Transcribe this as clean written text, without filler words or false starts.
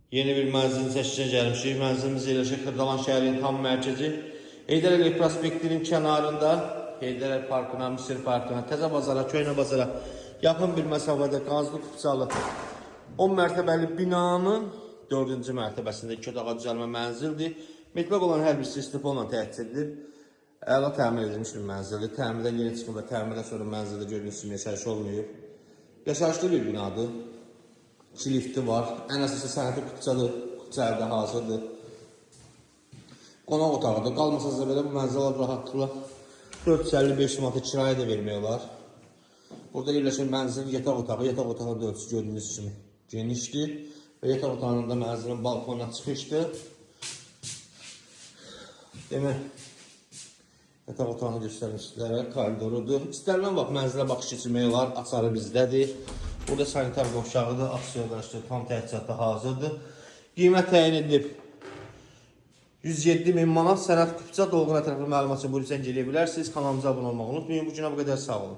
Yeni bir mənzilin çəkişinə gəlmişik. Mənzilimiz yerləşir Xırdalan şəhərinin tam mərkəzi. Heydər Əliyev prospektinin kənarında, Heydər Əliyev parkına, Misir parkına, Təzə bazara, Köhnə bazara yaxın bir məsafədə qazlı kupçalı 10 mərtəbəli binanın 4-cü mərtəbəsində 2 otağa düzəlmə mənzildir. Mütləq olan hər bir istifadə təchiz edilir. Əla təmir edilmiş bir mənzildir. Təmirdən yeni çıxıb və təmirdən sonra mənzildə gördüyünüz kimi yaşayış olmayıb. Yaşayışlı bir binadır. 2 lifti var. Ən əsası sənəti kupçalı, kupçalı da hazırdır. Qonaq otağıdır. Qalmasınız da belə bu mənzillər rahatlıqla 455 manata kirayə də vermək olar. Burada yerləşən mənzilin yataq otağının da ölçüsü gördüyünüz kimi genişdir. Və yataq otağının da mənzilin balkonuna çıxışdır. Demək, yataq otağını göstərmişlərə koridorudur. İstənilən vaxt mənzilə baxış keçirmək olar. Açarı bizdədir. Burada sanitar qovşağıdır. Aksiyonlar tam təchizatda hazırdır. Qiymət təyin edilib 107 min manat. Sənət kupça dolğun ətraflı məlumat üçün buyurun zəng eləyə bilərsiniz. Kanalımıza abunə olmağı unutmayın. Bu günə bu qədər, sağ olun.